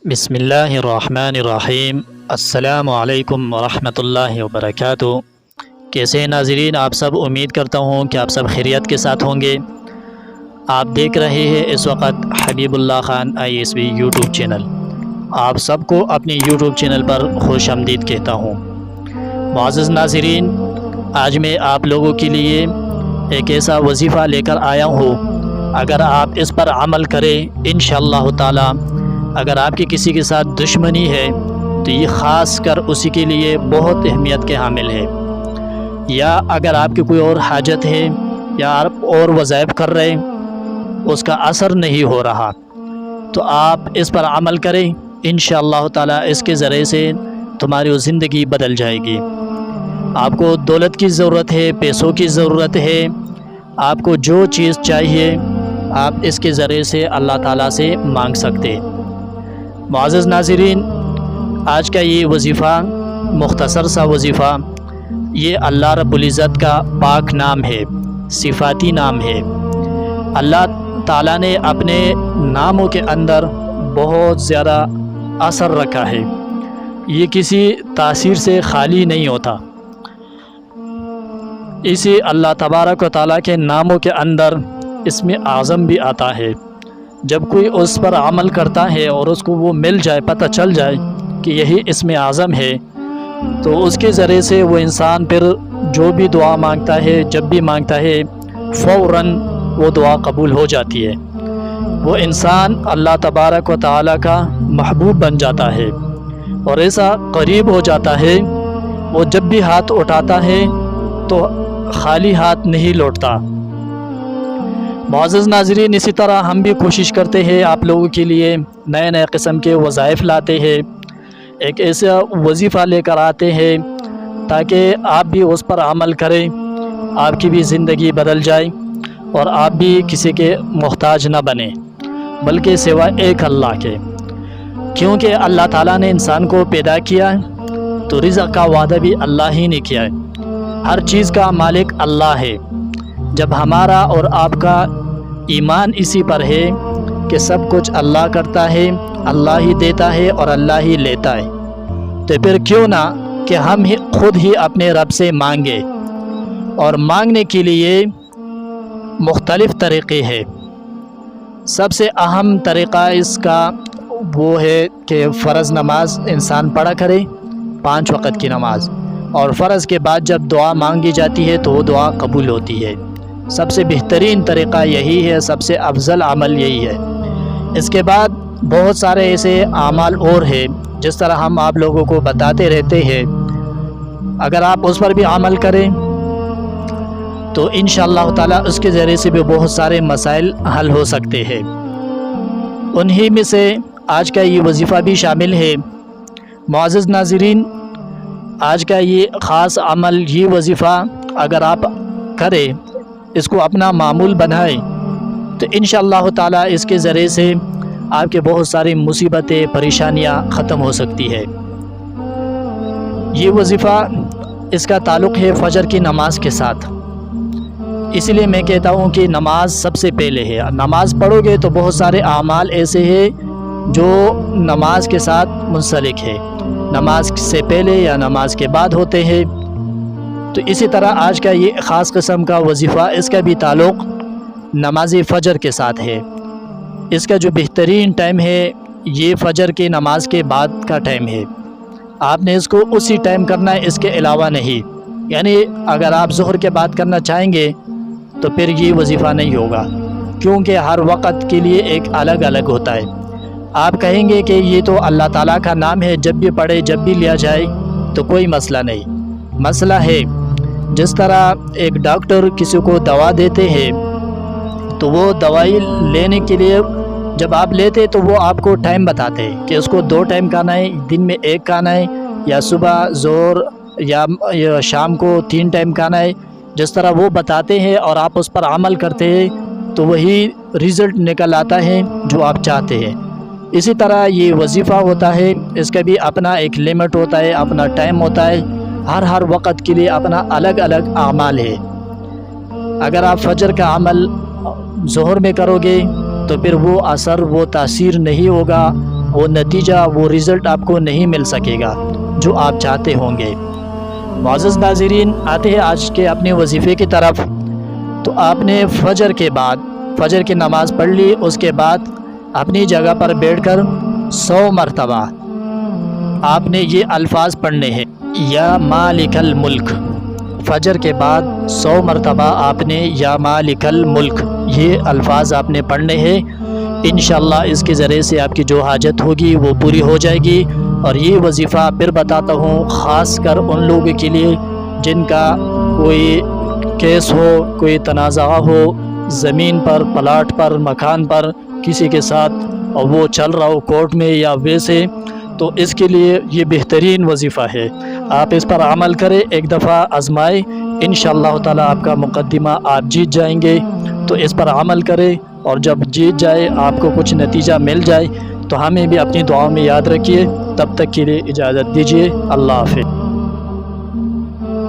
بسم اللہ الرحمن الرحیم۔ السلام علیکم ورحمۃ اللہ وبرکاتہ۔ کیسے ہیں ناظرین؟ آپ سب امید کرتا ہوں کہ آپ سب خیریت کے ساتھ ہوں گے۔ آپ دیکھ رہے ہیں اس وقت حبیب اللہ خان ISB یوٹیوب چینل۔ آپ سب کو اپنی یوٹیوب چینل پر خوش آمدید کہتا ہوں۔ معزز ناظرین، آج میں آپ لوگوں کے لیے ایک ایسا وظیفہ لے کر آیا ہوں، اگر آپ اس پر عمل کریں انشاءاللہ تعالی، اگر آپ کی کسی کے ساتھ دشمنی ہے تو یہ خاص کر اسی کے لیے بہت اہمیت کے حامل ہے، یا اگر آپ کی کوئی اور حاجت ہے یا آپ اور وظائف کر رہے اس کا اثر نہیں ہو رہا، تو آپ اس پر عمل کریں انشاءاللہ تعالی۔ اس کے ذریعے سے تمہاری وہ زندگی بدل جائے گی۔ آپ کو دولت کی ضرورت ہے، پیسوں کی ضرورت ہے، آپ کو جو چیز چاہیے آپ اس کے ذریعے سے اللہ تعالیٰ سے مانگ سکتے۔ معزز ناظرین، آج کا یہ وظیفہ مختصر سا وظیفہ، یہ اللہ رب العزت کا پاک نام ہے، صفاتی نام ہے۔ اللہ تعالیٰ نے اپنے ناموں کے اندر بہت زیادہ اثر رکھا ہے، یہ کسی تاثیر سے خالی نہیں ہوتا۔ اسی اللہ تبارک و تعالیٰ کے ناموں کے اندر اسم اعظم بھی آتا ہے۔ جب کوئی اس پر عمل کرتا ہے اور اس کو وہ مل جائے، پتہ چل جائے کہ یہی اسم اعظم ہے، تو اس کے ذریعے سے وہ انسان پھر جو بھی دعا مانگتا ہے، جب بھی مانگتا ہے، فوراً وہ دعا قبول ہو جاتی ہے۔ وہ انسان اللہ تبارک و تعالیٰ کا محبوب بن جاتا ہے اور ایسا قریب ہو جاتا ہے، وہ جب بھی ہاتھ اٹھاتا ہے تو خالی ہاتھ نہیں لوٹتا۔ معزز ناظرین، اسی طرح ہم بھی کوشش کرتے ہیں آپ لوگوں کے لیے نئے نئے قسم کے وظائف لاتے ہیں، ایک ایسا وظیفہ لے کر آتے ہیں تاکہ آپ بھی اس پر عمل کریں، آپ کی بھی زندگی بدل جائے اور آپ بھی کسی کے محتاج نہ بنیں، بلکہ سوائے ایک اللہ کے۔ کیونکہ اللہ تعالیٰ نے انسان کو پیدا کیا تو رزق کا وعدہ بھی اللہ ہی نے کیا ہے، ہر چیز کا مالک اللہ ہے۔ جب ہمارا اور آپ کا ایمان اسی پر ہے کہ سب کچھ اللہ کرتا ہے، اللہ ہی دیتا ہے اور اللہ ہی لیتا ہے، تو پھر کیوں نہ کہ ہم خود ہی اپنے رب سے مانگے۔ اور مانگنے کے لیے مختلف طریقے ہیں۔ سب سے اہم طریقہ اس کا وہ ہے کہ فرض نماز انسان پڑھا کرے، 5 وقت کی نماز، اور فرض کے بعد جب دعا مانگی جاتی ہے تو وہ دعا قبول ہوتی ہے۔ سب سے بہترین طریقہ یہی ہے، سب سے افضل عمل یہی ہے۔ اس کے بعد بہت سارے ایسے اعمال اور ہیں جس طرح ہم آپ لوگوں کو بتاتے رہتے ہیں، اگر آپ اس پر بھی عمل کریں تو انشاءاللہ تعالی اس کے ذریعے سے بھی بہت سارے مسائل حل ہو سکتے ہیں۔ انہی میں سے آج کا یہ وظیفہ بھی شامل ہے۔ معزز ناظرین، آج کا یہ خاص عمل، یہ وظیفہ اگر آپ کریں، اس کو اپنا معمول بنائیں، تو انشاءاللہ تعالی اس کے ذریعے سے آپ کے بہت ساری مصیبتیں، پریشانیاں ختم ہو سکتی ہے۔ یہ وظیفہ، اس کا تعلق ہے فجر کی نماز کے ساتھ، اسی لیے میں کہتا ہوں کہ نماز سب سے پہلے ہے۔ نماز پڑھو گے تو بہت سارے اعمال ایسے ہیں جو نماز کے ساتھ منسلک ہے، نماز سے پہلے یا نماز کے بعد ہوتے ہیں۔ تو اسی طرح آج کا یہ خاص قسم کا وظیفہ، اس کا بھی تعلق نماز فجر کے ساتھ ہے۔ اس کا جو بہترین ٹائم ہے یہ فجر کی نماز کے بعد کا ٹائم ہے۔ آپ نے اس کو اسی ٹائم کرنا ہے، اس کے علاوہ نہیں۔ یعنی اگر آپ ظہر کے بعد کرنا چاہیں گے تو پھر یہ وظیفہ نہیں ہوگا، کیونکہ ہر وقت کے لیے ایک الگ الگ ہوتا ہے۔ آپ کہیں گے کہ یہ تو اللہ تعالیٰ کا نام ہے، جب بھی پڑھے جب بھی لیا جائے تو کوئی مسئلہ نہیں۔ مسئلہ ہے جس طرح ایک ڈاکٹر کسی کو دوا دیتے ہیں تو وہ دوائی لینے کے لیے جب آپ لیتے تو وہ آپ کو ٹائم بتاتے ہیں کہ اس کو 2 ٹائم کھانا ہے، دن میں 1 کھانا ہے، یا صبح، ظہر یا شام کو 3 ٹائم کھانا ہے۔ جس طرح وہ بتاتے ہیں اور آپ اس پر عمل کرتے ہیں تو وہی رزلٹ نکل آتا ہے جو آپ چاہتے ہیں۔ اسی طرح یہ وظیفہ ہوتا ہے، اس کا بھی اپنا ایک لیمٹ ہوتا ہے، اپنا ٹائم ہوتا ہے، ہر وقت کے لیے اپنا الگ الگ اعمال ہے۔ اگر آپ فجر کا عمل ظہر میں کرو گے تو پھر وہ اثر، وہ تاثیر نہیں ہوگا وہ نتیجہ، وہ رزلٹ آپ کو نہیں مل سکے گا جو آپ چاہتے ہوں گے۔ معزز ناظرین، آتے ہیں آج کے اپنے وظیفے کی طرف۔ تو آپ نے فجر کے بعد فجر کی نماز پڑھ لی، اس کے بعد اپنی جگہ پر بیٹھ کر 100 مرتبہ آپ نے یہ الفاظ پڑھنے ہیں، یا مالک الملک۔ فجر کے بعد 100 مرتبہ آپ نے یا مالک الملک یہ الفاظ آپ نے پڑھنے ہیں۔ انشاءاللہ اس کے ذریعے سے آپ کی جو حاجت ہوگی وہ پوری ہو جائے گی۔ اور یہ وظیفہ پھر بتاتا ہوں خاص کر ان لوگوں کے لیے جن کا کوئی کیس ہو، کوئی تنازع ہو، زمین پر، پلاٹ پر، مکان پر کسی کے ساتھ، اور وہ چل رہا ہو کورٹ میں یا ویسے، تو اس کے لیے یہ بہترین وظیفہ ہے۔ آپ اس پر عمل کریں، ایک دفعہ آزمائیں، انشاءاللہ تعالی آپ کا مقدمہ آپ جیت جائیں گے۔ تو اس پر عمل کریں، اور جب جیت جائے، آپ کو کچھ نتیجہ مل جائے، تو ہمیں بھی اپنی دعاؤں میں یاد رکھیے۔ تب تک کے لیے اجازت دیجیے، اللہ حافظ۔